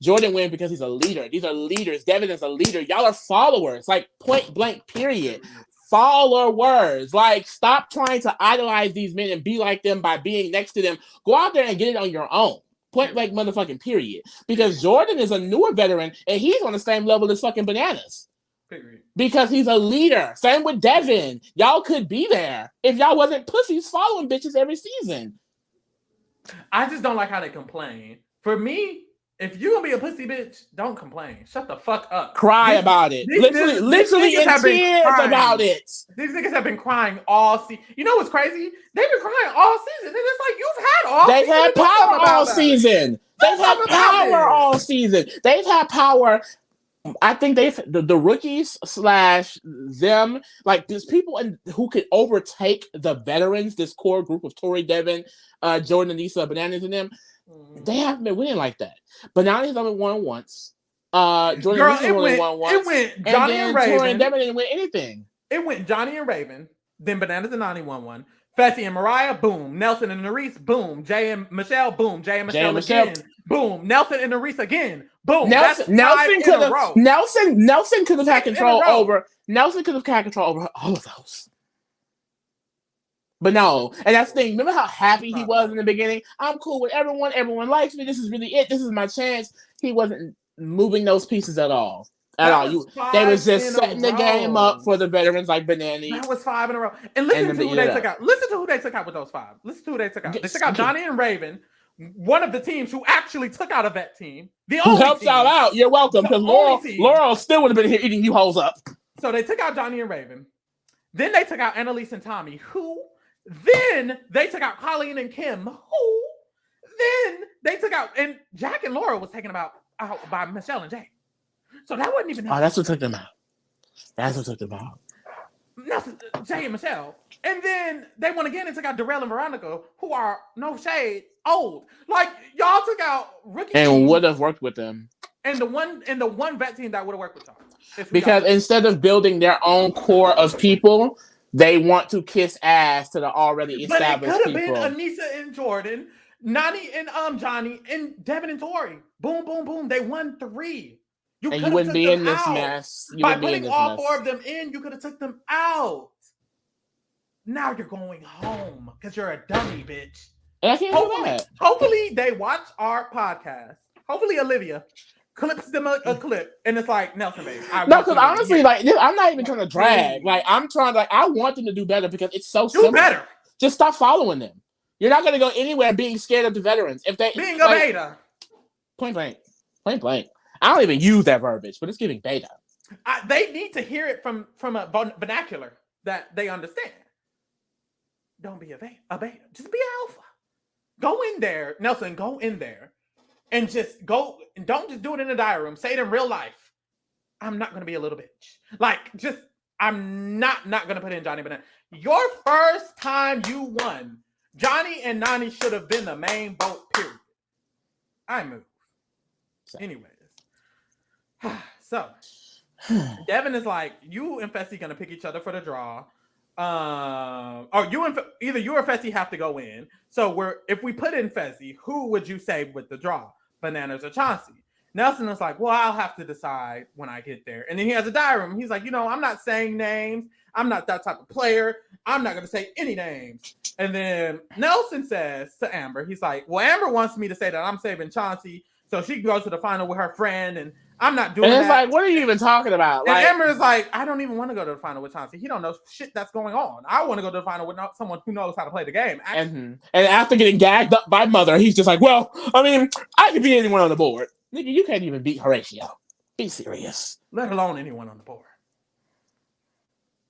Jordan wins because he's a leader. These are leaders. Devin is a leader. Y'all are followers. Like, point blank, period. Followers. Like, stop trying to idolize these men and be like them by being next to them. Go out there and get it on your own. Point blank, motherfucking period. Because Jordan is a newer veteran and he's on the same level as fucking Bananas. Period. Because he's a leader. Same with Devin. Y'all could be there if y'all wasn't pussies following bitches every season. I just don't like how they complain. For me, if you're gonna be a pussy bitch, don't complain. Shut the fuck up. Cry about it. Literally in tears about it. These niggas have been crying all season. You know what's crazy? They've been crying all season. And it's like, you've had all season. They've had power all season. They've had power all season. They've had power. I think the rookies / them, like, there's people who could overtake the veterans, this core group of Tori, Devin, Jordan, Anissa, Bananas, and them. They haven't been winning like that. Bananas only won once. Jordan only won once. It went Johnny and Raven. Tori and Devin didn't win anything. It went Johnny and Raven. Then Bananas and Nani won one. Fessy and Mariah, boom. Nelson and Nerese, boom. Jay and Michelle, boom. Jay and Michelle again, boom. Nelson and Nerese again, boom. Nelson could have had control over. Nelson could have had control over all of those. But no, and that's the thing. Remember how happy he was in the beginning? I'm cool with everyone. Everyone likes me. This is really it. This is my chance. He wasn't moving those pieces at all. They was just setting the game up for the veterans like Banani. That was 5 in a row. And listen to who they took out. Listen to who they took out with those 5. Listen to who they took out. They took out Johnny and Raven, one of the teams who actually took out a vet team. Who helped y'all out. You're welcome. Because Laurel still would have been here eating you hoes up. So they took out Johnny and Raven. Then they took out Annalise and Tommy. Then they took out Colleen and Kim. Then they took out, and Jack and Laura was taken out by Michelle and Jay. So that wasn't even. Oh, that's what took them out. That's what took them out. Nothing, Jay and Michelle. And then they won again and took out Darrell and Veronica, who are, no shade, old. Like, y'all took out rookie and would have worked with them. And the one vet team that would have worked with y'all. Because instead of building their own core of people, they want to kiss ass to the already established people. But it could have been Anissa and Jordan, Nani and Johnny, and Devin and Tori. Boom, boom, boom. They won 3. You wouldn't be in this mess. By putting all 4 of them in, you could have took them out. Now you're going home because you're a dummy, bitch. Hopefully they watch our podcast. Hopefully Olivia clips them a clip, and it's like, Nelson, baby. No, because honestly, like, I'm not even trying to drag. Like, I'm trying to, I want them to do better because it's so simple. Do better. Just stop following them. You're not going to go anywhere being scared of the veterans. If they being a beta. Point blank. I don't even use that verbiage, but it's giving beta. They need to hear it from a vernacular that they understand. Don't be a beta. Just be alpha. Go in there, Nelson. Go in there, and just go. And don't just do it in the diary room. Say it in real life. I'm not gonna be a little bitch. Like, just I'm not gonna put in Johnny Banana. Your first time you won, Johnny and Nany should have been the main vote, period. I move. Anyways. So Devin is like, you and Fessy gonna pick each other for the draw. Or either you or Fessy have to go in. So if we put in Fessy, who would you say with the draw? Bananas or Chauncey? Nelson is like, well, I'll have to decide when I get there. And then he has a diary. He's like, I'm not saying names. I'm not that type of player. I'm not going to say any names. And then Nelson says to Amber, he's like, well, Amber wants me to say that I'm saving Chauncey so she can go to the final with her friend. And I'm not doing that. And it's like, what are you even talking about? And Amber is like, I don't even want to go to the final with Chauncey. He don't know shit that's going on. I want to go to the final with someone who knows how to play the game. And after getting gagged up by Mother, he's just like, well, I mean, I could beat anyone on the board. Nigga, you can't even beat Horatio. Be serious. Let alone anyone on the board.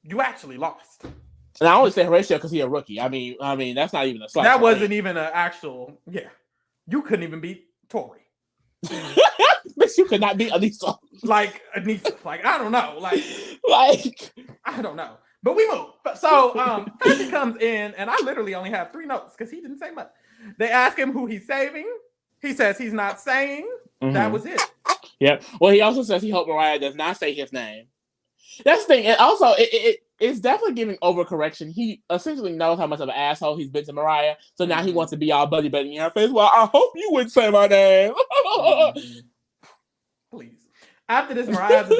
You actually lost. And I only say Horatio because he's a rookie. I mean, that's not even a slight. That wasn't even an actual. Yeah, you couldn't even beat Tori. But you could not beat Anissa. Like Anissa. Like I don't know. Like I don't know. But we move. So Fessy comes in, and I literally only have 3 notes because he didn't say much. They ask him who he's saving. He says he's not saying. That was it. Yeah. Well, he also says he hopes Mariah does not say his name. That's the thing. And also, it's definitely giving overcorrection. He essentially knows how much of an asshole he's been to Mariah. So now he wants to be all buddy-buddy in her face. Well, I hope you wouldn't say my name. Please. After this, Mariah has a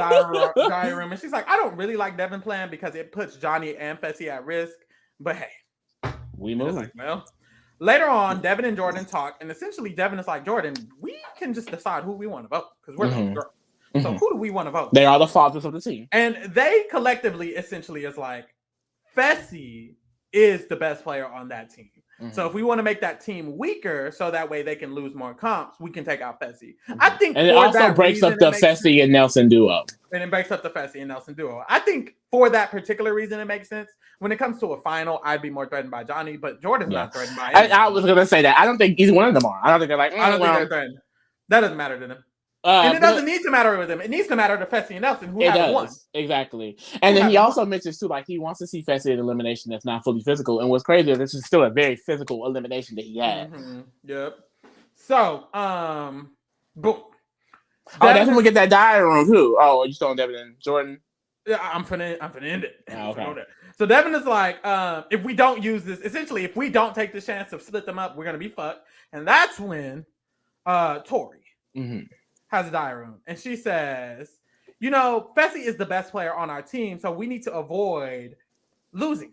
diary room. And she's like, I don't really like Devin plan because it puts Johnny and Fessy at risk. But hey. We move. Like, well. Later on, Devin and Jordan talk, and essentially Devin is like, Jordan, we can just decide who we want to vote because we're the girls. So who do we want to vote? They are the fathers of the team. And they collectively essentially is like, Fessy is the best player on that team. So if we want to make that team weaker so that way they can lose more comps, we can take out Fessy. I think and it also breaks up the Fessy and Nelson duo. And it breaks up the Fessy and Nelson duo. I think for that particular reason it makes sense. When it comes to a final, I'd be more threatened by Johnny, but Jordan's not threatened by anyone. I was gonna say that. I don't think either one of them are. I don't think they're like, I don't think they're threatened. That doesn't matter to them. And it doesn't need to matter with them. It needs to matter to Fessy and Nelson, who have won. Exactly. And then he also mentions, too, like, he wants to see Fessy in elimination that's not fully physical. And what's crazy is this is still a very physical elimination that he had. Yep. So, boom. That's when we get that diary room, too. Oh, are you still on Devin and Jordan? Yeah, I'm finna end it. Okay. So Devin is like, if we don't use this, essentially, if we don't take the chance to split them up, we're going to be fucked. And that's when Tori has a diary room. And she says, Fessy is the best player on our team, so we need to avoid losing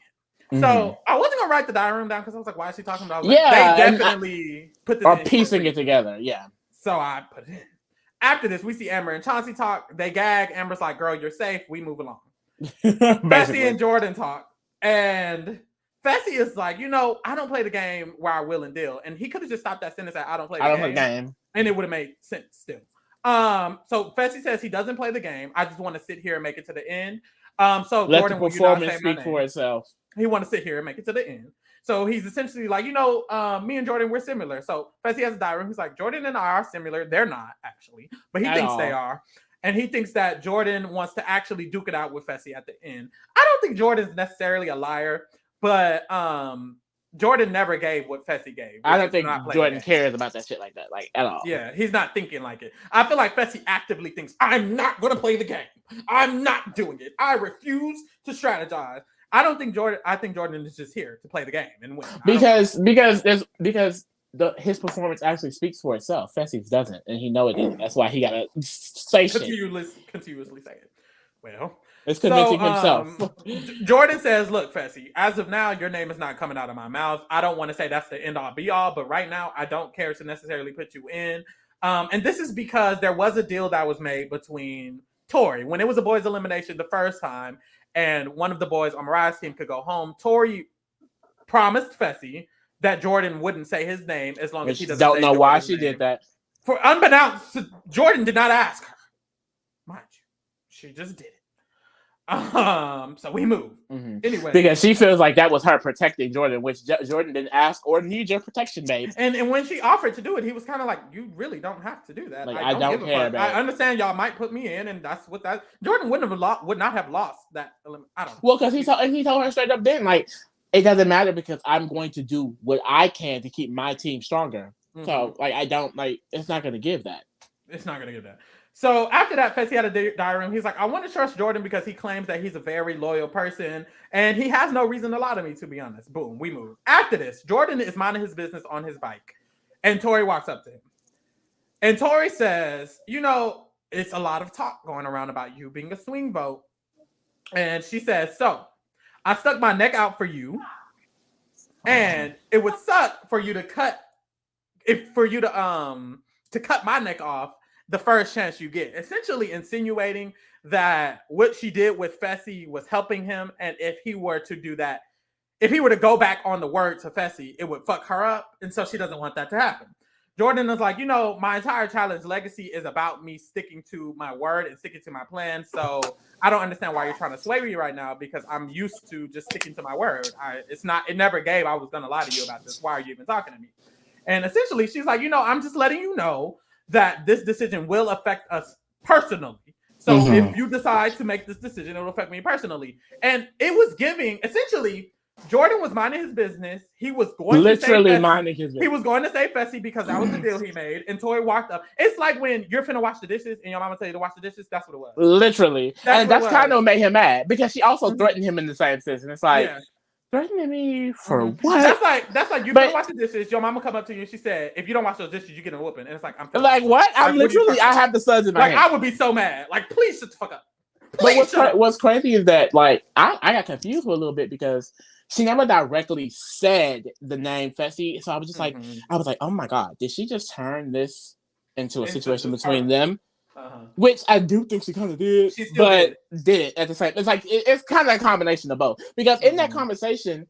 it. So I wasn't going to write the diary room down because I was like, why is she talking about? They definitely put this in. Piecing it together, yeah. So I put it in. After this, we see Amber and Chauncey talk. They gag. Amber's like, girl, you're safe. We move along. Fessy and Jordan talk. And Fessy is like, I don't play the game where I will and deal. And he could have just stopped that sentence at I don't play the game. And it would have made sense still. So Fessy says he doesn't play the game. I just want to sit here and make it to the end. So let Jordan, the performance speak for itself. He want to sit here and make it to the end. So he's essentially like, me and Jordan, we're similar. So Fessy has a diary room. He's like, Jordan and I are similar. They're not actually, but he thinks they are. And he thinks that Jordan wants to actually duke it out with Fessy at the end. I don't think Jordan's necessarily a liar, but Jordan never gave what Fessy gave. I don't think Jordan cares about that shit like that, like at all. Yeah, he's not thinking like it. I feel like Fessy actively thinks, I'm not going to play the game. I'm not doing it. I refuse to strategize. I think Jordan is just here to play the game and win. Because his performance actually speaks for itself. Fessy's doesn't, and he know it didn't. That's why he got to say shit. Continuously say it. Well, it's convincing himself. Jordan says, look, Fessy, as of now, your name is not coming out of my mouth. I don't want to say that's the end all be all, but right now, I don't care to necessarily put you in. And this is because there was a deal that was made between Tori. When it was a boys' elimination the first time, and one of the boys on Mariah's team could go home, Tori promised Fessy that Jordan wouldn't say his name as long as he doesn't. Don't know why she did that. For unbeknownst, Jordan did not ask her. Mind you, she just did it. So we moved. Mm-hmm. Anyway. Because she feels like that was her protecting Jordan, which Jordan didn't ask or need your protection, babe. And when she offered to do it, he was kind of like, you really don't have to do that. Like, I don't care, babe. I understand y'all might put me in, and that's what that... Jordan would not have lost that. I don't know. Well, because he told her straight up then, like, it doesn't matter because I'm going to do what I can to keep my team stronger. Mm-hmm. So, like, I don't, like, it's not going to give that. It's not going to give that. So after that, Fessy had a diary room. He's like, I want to trust Jordan because he claims that he's a very loyal person and he has no reason to lie to me, to be honest. Boom, we move. After this, Jordan is minding his business on his bike and Tori walks up to him. And Tori says, you know, it's a lot of talk going around about you being a swing vote. And she says, so I stuck my neck out for you and it would suck for you to cut my neck off the first chance you get, essentially insinuating that what she did with Fessy was helping him. And if he were to do that, if he were to go back on the word to Fessy, it would fuck her up. And so she doesn't want that to happen. Jordan is like, you know, my entire challenge legacy is about me sticking to my word and sticking to my plan. So I don't understand why you're trying to sway me right now because I'm used to just sticking to my word. It never gave, I was going to lie to you about this. Why are you even talking to me? And essentially she's like, you know, I'm just letting you know that this decision will affect us personally. So if you decide to make this decision, it will affect me personally. And it was giving, essentially, Jordan was minding his business. He was going literally minding his business. He was going to say Fessy because that was the deal he made. And Tori walked up. It's like when you're finna wash the dishes and your mama tell you to wash the dishes. That's what it was. Literally. That's kind of what made him mad because she also threatened him in the same sense. And it's like, threatening me for what? That's like you don't wash the dishes. Your mama come up to you and she said, "If you don't wash those dishes, you get a whooping." And it's like, I'm like, what? I'm literally, I have the suds in my hand. I would be so mad. Like, please shut the fuck up. But what's crazy is that, like, I got confused for a little bit because she never directly said the name Fessy. So I was just like, oh my god, did she just turn this into a situation between them? Which I do think she kind of did, but did at the same. It's like it's kind of a combination of both. Because in that conversation,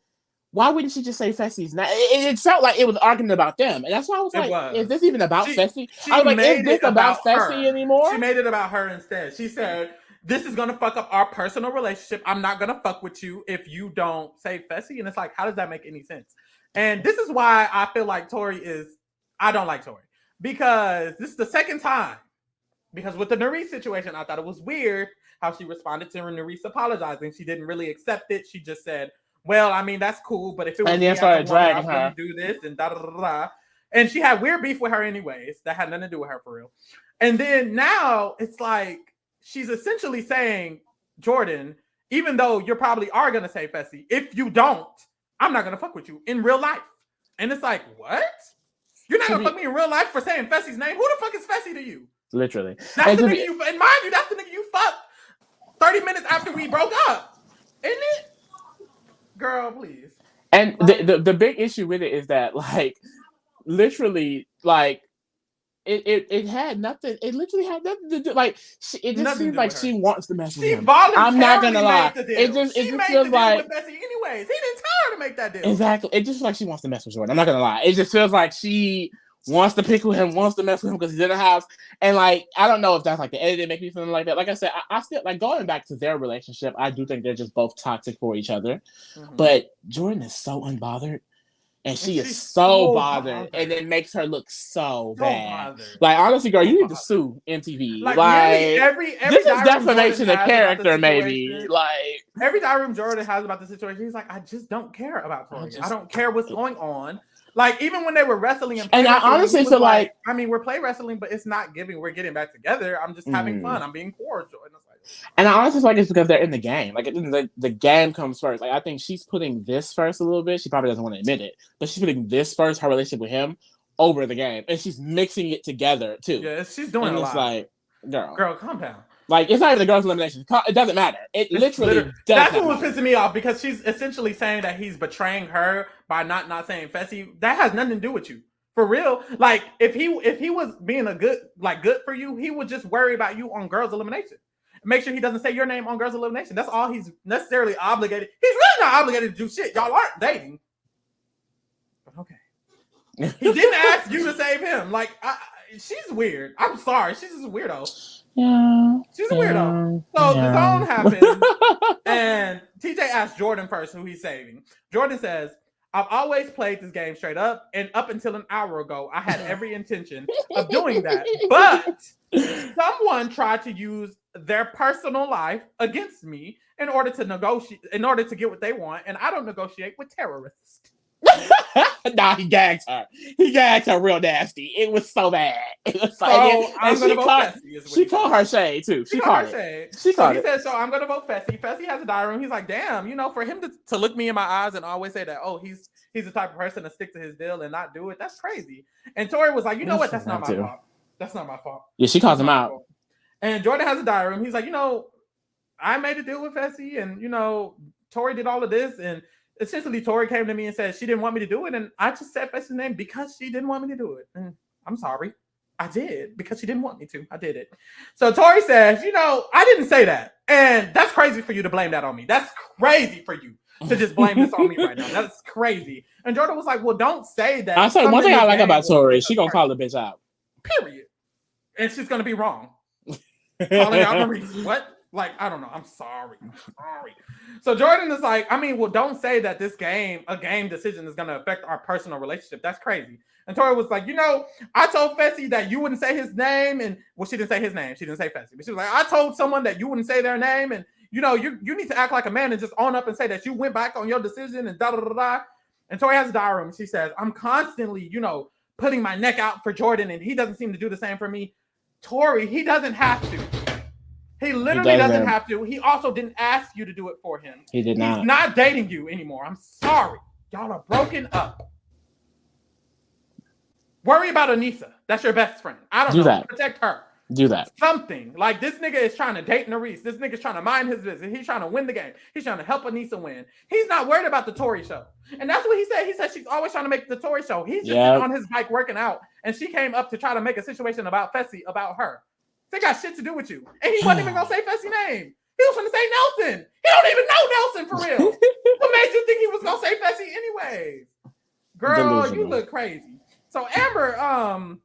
why wouldn't she just say Fessy's name? It felt like it was arguing about them, and that's why I was like, "Is this even about Fessy?" I was like, "Is this about Fessy anymore?" She made it about her instead. She said, "This is gonna fuck up our personal relationship. I'm not gonna fuck with you if you don't say Fessy." And it's like, how does that make any sense? And this is why I feel like I don't like Tori because this is the second time. Because with the Nerese situation, I thought it was weird how she responded to Nerese apologizing. She didn't really accept it. She just said, well, I mean, that's cool, but if it was and then started dragging her, I was do this and da da da da. And she had weird beef with her anyways. That had nothing to do with her for real. And then now it's like she's essentially saying, Jordan, even though you probably are gonna say Fessy, if you don't, I'm not gonna fuck with you in real life. And it's like, what? You're not gonna fuck me in real life for saying Fessy's name? Who the fuck is Fessy to you? Literally. That's the nigga and mind you, that's the nigga you fucked 30 minutes after we broke up. Isn't it? Girl, please. And the big issue with it is that, like, literally, like, it had nothing. It literally had nothing to do. Like, it just seems like she wants to mess with him. I'm not gonna lie. It just feels like. With Fessy anyways, he didn't tell her to make that deal. Exactly. It just feels like she wants to mess with Jordan. I'm not gonna lie. It just feels like she wants to pick with him, wants to mess with him because he's in the house. And, like, I don't know if that's, like, the editing make me feel like that. Like I said, I still, like, going back to their relationship, I do think they're just both toxic for each other. But Jordan is so unbothered. And she is so bothered. And it makes her look so bad. Like, honestly, girl, you need to sue MTV. Like every this is defamation of character, maybe. Like, every diary room Jordan has about the situation, he's like, I just don't care about Tori. I don't care what's going on. Like, even when they were wrestling and I honestly feel like, I mean, we're play wrestling, but it's not giving. We're getting back together. I'm just having fun. I'm being cordial. And I honestly feel like it's because they're in the game. Like, the game comes first. Like, I think she's putting this first a little bit. She probably doesn't want to admit it, but she's putting this first, her relationship with him, over the game, and she's mixing it together too. Yeah, she's doing and a it's lot. Like, girl, calm down. Like, it's not even the girls' elimination. It doesn't matter. It's literally that's what was pissing me off because she's essentially saying that he's betraying her by not saying Fessy. That has nothing to do with you. For real. Like, if he was being a good for you, he would just worry about you on girls' elimination. Make sure he doesn't say your name on girls' elimination. That's all he's necessarily obligated. He's really not obligated to do shit. Y'all aren't dating. But okay. He didn't ask you to save him. Like, she's weird. I'm sorry. She's just a weirdo. Yeah. She's a weirdo. So the zone happens, and TJ asks Jordan first who he's saving. Jordan says, I've always played this game straight up, and up until an hour ago, I had every intention of doing that. But someone tried to use their personal life against me in order to negotiate, in order to get what they want, and I don't negotiate with terrorists. Nah, he gagged her. He gagged her real nasty. It was so bad. It was so I'm gonna vote Fessy. She called her shade too. She called her shade. She called it. Said, so I'm gonna vote Fessy. Fessy has a diary room. He's like, damn, for him to look me in my eyes and always say that, oh, he's the type of person to stick to his deal and not do it. That's crazy. And Tori was like, you know what? That's not my fault. That's not my fault. Yeah, she calls him out. Fault. And Jordan has a diary room. He's like, I made a deal with Fessy, and Tori did all of this, and essentially Tori came to me and said she didn't want me to do it, and I just said Fessy's name because she didn't want me to do it. And I'm sorry. I did because she didn't want me to. I did it. So Tori says, I didn't say that. And that's crazy for you to blame that on me. That's crazy for you to just blame this on me right now. That's crazy. And Jordan was like, well, don't say that. I said one thing I like about Tori, she gonna call the bitch out. Period. And she's gonna be wrong. Calling out Maurice. What? Like, I don't know. I'm sorry. So Jordan is like, don't say that a game decision is going to affect our personal relationship. That's crazy. And Tori was like, I told Fessy that you wouldn't say his name. And, well, she didn't say his name. She didn't say Fessy. But she was like, I told someone that you wouldn't say their name. And, you need to act like a man and just own up and say that you went back on your decision and da-da-da-da. And Tori has a diary room. She says, I'm constantly, putting my neck out for Jordan, and he doesn't seem to do the same for me. Tori, he doesn't have to. He literally doesn't have to. He also didn't ask you to do it for him. He did not. He's not dating you anymore. I'm sorry. Y'all are broken up. Worry about Anissa. That's your best friend. I don't know. That. Protect her. Do that. Something. Like, this nigga is trying to date Nerese. This nigga's trying to mind his business. He's trying to win the game. He's trying to help Anissa win. He's not worried about the Tori show. And that's what he said. He said she's always trying to make the Tori show. He's just sitting on his bike working out. And she came up to try to make a situation about Fessy about her. They got shit to do with you. And he wasn't even going to say Fessy's name. He was going to say Nelson. He don't even know Nelson for real. What made you think he was going to say Fessy anyways? Girl, delusional. You look crazy. So Amber,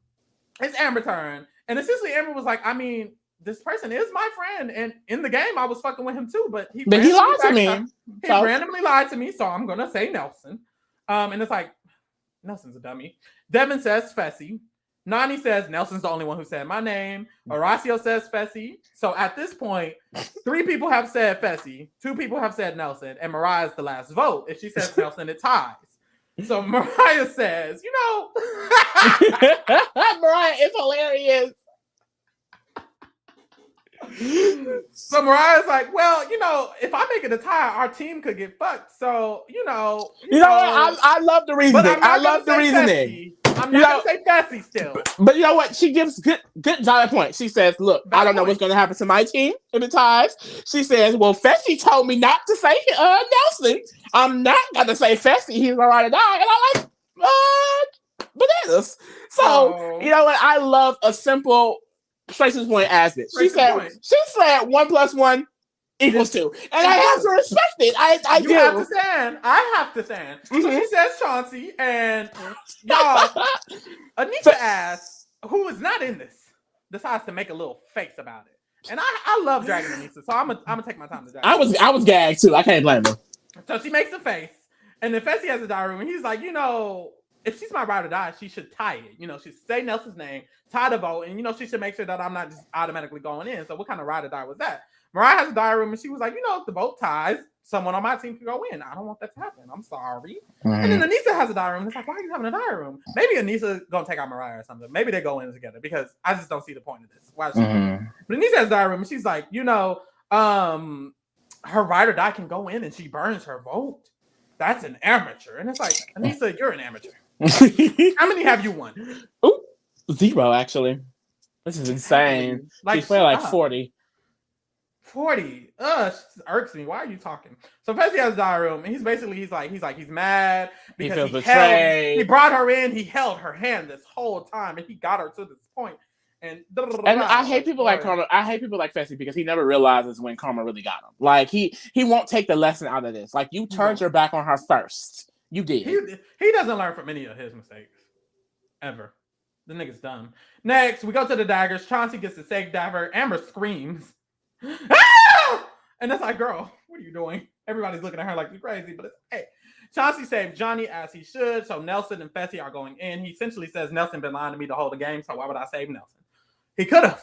it's Amber's turn. And essentially Amber was like, this person is my friend. And in the game, I was fucking with him too. But he lied to me. He randomly lied to me. So I'm going to say Nelson. And it's like, Nelson's a dummy. Devin says Fessy. Nani says Nelson's the only one who said my name. Horacio says Fessy. So at this point, 3 people have said Fessy, 2 people have said Nelson, and Mariah's the last vote. If she says Nelson, it ties. So Mariah says, Mariah is hilarious. So Mariah's like, well, if I make it a tie, our team could get fucked. So, you know what? I love the reasoning. I love the reasoning. I'm not going to say Fessy still. But you know what? She gives good valid point. She says, look, I don't know what's going to happen to my team if it ties. She says, well, Fessy told me not to say Nelson. I'm not going to say Fessy. He's going to ride or die. And I'm like, bananas. So, you know what? I love a simple, straight to the point as this. She said 1 + 1 = 2. And I have to respect it. I do. Have to stand. I have to stand. Mm-hmm. So she says Chauncey, and y'all, Anissa asks, who is not in this, decides to make a little face about it. And I love dragging Anissa, so I'm gonna take my time to drag her. I was gagged too. I can't blame her. So she makes a face, and then Fessy has a diary room, and he's like, if she's my ride or die, she should tie it. She should say Nelson's name, tie the vote, and she should make sure that I'm not just automatically going in. So what kind of ride or die was that? Mariah has a diary room, and she was like, if the vote ties, someone on my team can go in. I don't want that to happen. I'm sorry. Mm-hmm. And then Anissa has a diary room. It's like, why are you having a diary room? Maybe Anissa's going to take out Mariah or something. Maybe they go in together because I just don't see the point of this. Why is she But Anissa has a diary room, and she's like, her ride or die can go in, and she burns her vote. That's an amateur. And it's like, Anissa, you're an amateur. How many have you won? Ooh, 0, actually. This is insane. She's playing like 40. 40. She irks me. Why are you talking? So Fessy has a diary room, and he's mad because he brought her in. He held her hand this whole time, and he got her to this point. And I hate people like Karma. I hate people like Fessy because he never realizes when Karma really got him. Like he won't take the lesson out of this. Like you turned your back on her first. You did. He doesn't learn from any of his mistakes ever. The nigga's dumb. Next, we go to the daggers. Chauncey gets the safe dagger. Amber screams. Ah! And it's like, girl, what are you doing? Everybody's looking at her like you're crazy, but it's hey. Chauncey saved Johnny as he should, so Nelson and Fessy are going in. He essentially says Nelson been lying to me the whole game, so why would I save Nelson? He could have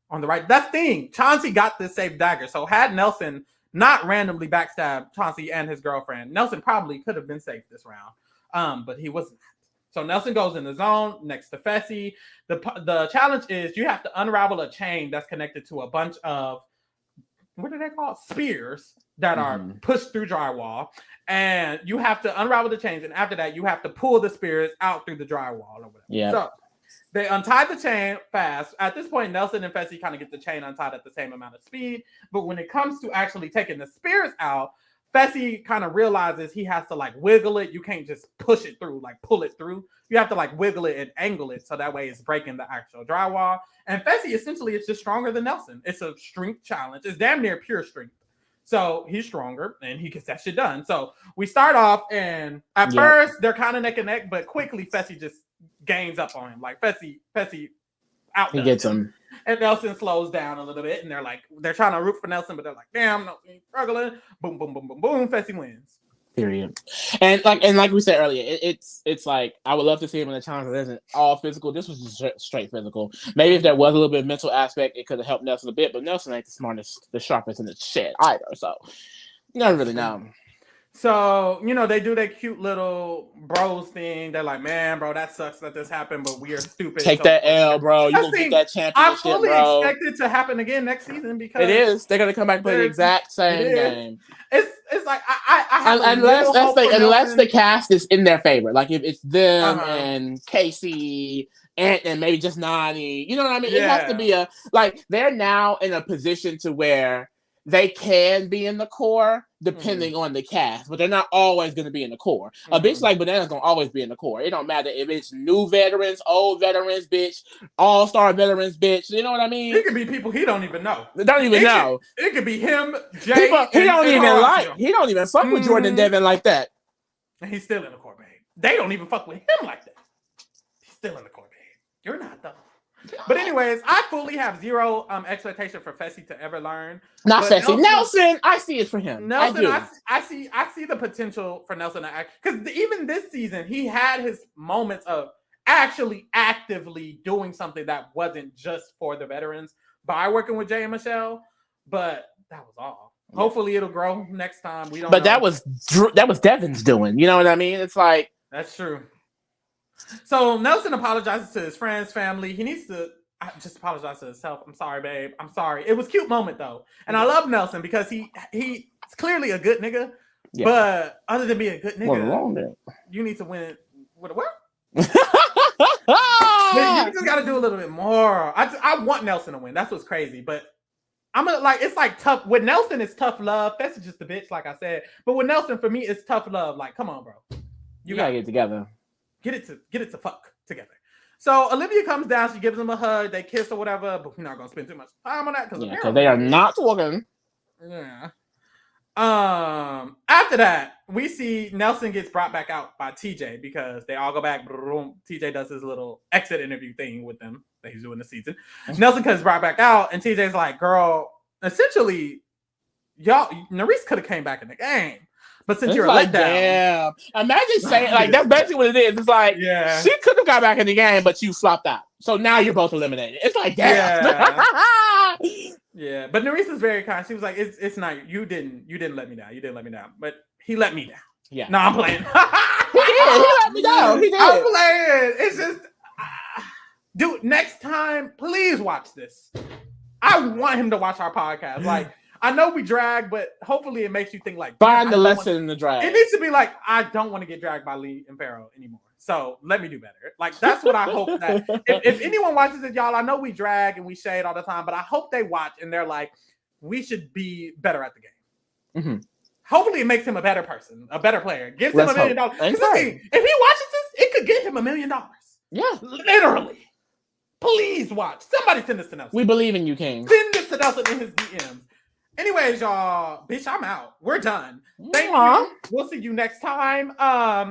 on the right. That's the thing. Chauncey got this safe dagger, so had Nelson not randomly backstabbed Chauncey and his girlfriend, Nelson probably could have been safe this round, but he wasn't. So Nelson goes in the zone next to Fessy. The challenge is you have to unravel a chain that's connected to a bunch of, what are they called? Spears that are pushed through drywall. And you have to unravel the chains. And after that, you have to pull the spears out through the drywall or whatever. Yeah. So they untie the chain fast. At this point, Nelson and Fessy kind of get the chain untied at the same amount of speed. But when it comes to actually taking the spears out, Fessy kind of realizes he has to like wiggle it. You can't just push it through, like pull it through. You have to like wiggle it and angle it so that way it's breaking the actual drywall. And Fessy essentially is just stronger than Nelson. It's a strength challenge. It's damn near pure strength. So he's stronger and he gets that shit done. So we start off and at first they're kind of neck and neck, but quickly Fessy just gains up on him. Like Fessy out. He gets him. And Nelson slows down a little bit, and they're trying to root for Nelson, but they're like, damn, Nelson's struggling. Boom, boom, boom, boom, boom. Fessy wins. Period. And like we said earlier, it's like I would love to see him in a challenge that isn't all physical. This was just straight physical. Maybe if there was a little bit of mental aspect, it could have helped Nelson a bit, but Nelson ain't the smartest, the sharpest in the shed either. So you never really know. So, they do their cute little bros thing. They're like, man, bro, that sucks that this happened, but we are stupid. Take that L, bro. You gonna get that championship, I fully bro. expect it to happen again next season because it is. They're gonna come back and play the exact same game. It's like I have unless the cast is in their favor. Like if it's them and Casey and maybe just Nani. You know what I mean? Yeah. It has to be they're now in a position to where they can be in the core depending on the cast, but they're not always going to be in the core. A bitch like Banana's going to always be in the core. It don't matter if it's new veterans, old veterans, bitch, all-star veterans, bitch. You know what I mean? It could be people he don't even know. It could be him, Jay. He don't even fuck with Jordan Devin like that. And he's still in the core, babe. They don't even fuck with him like that. He's still in the core, babe. You're not, though. But anyways, I fully have zero expectation for Fessy to ever learn. Not Fessy. Nelson, I see it for him. Nelson, I see the potential for Nelson to act, because even this season he had his moments of actually actively doing something that wasn't just for the veterans by working with Jay and Michelle. But that was all. Hopefully it'll grow next time. We don't. But know. that was Devin's doing. You know what I mean? It's like that's true. So Nelson apologizes to his friends, family. He needs to just apologize to himself. I'm sorry, babe. I'm sorry. It was a cute moment though, and I love Nelson because he's clearly a good nigga. Yeah. But other than being a good nigga, you need to win with a what? You just got to do a little bit more. I want Nelson to win. That's what's crazy. But it's like tough. With Nelson, it's tough love. That's just a bitch, like I said. But with Nelson, for me, it's tough love. Like, come on, bro. You gotta get together. Get it to fuck together. So Olivia comes down, she gives him a hug, they kiss or whatever, but we're not gonna spend too much time on that because they are not talking. Yeah. After that, we see Nelson gets brought back out by TJ because they all go back. TJ does his little exit interview thing with them that he's doing this season. Nelson gets brought back out, and TJ's like, "Girl, essentially, Nurys could have came back in the game." But since you're let down, damn. Imagine saying that's basically what it is. It's like she could have got back in the game, but you flopped out. So now you're both eliminated. It's like damn. Yeah. But Nurys is very kind. She was like, "It's not you didn't let me down. You didn't let me down, but he let me down." Yeah. No, I'm playing. He did. He let me down. He did. I'm playing. It's just, dude. Next time, please watch this. I want him to watch our podcast. Like. I know we drag, but hopefully it makes you think like find the lesson in the drag. It needs to be like, I don't want to get dragged by Lee and Pharaoh anymore. So let me do better. Like that's what I hope that if anyone watches it, y'all, I know we drag and we shade all the time, but I hope they watch and they're like, we should be better at the game. Mm-hmm. Hopefully it makes him a better person, a better player. Gives him $1 million. If he watches this, it could get him $1 million. Yeah. Literally. Please watch. Somebody send this to Nelson. We believe in you, King. Send this to Nelson in his DMs. Anyways, y'all, bitch, I'm out. We're done. Thank you. We'll see you next time.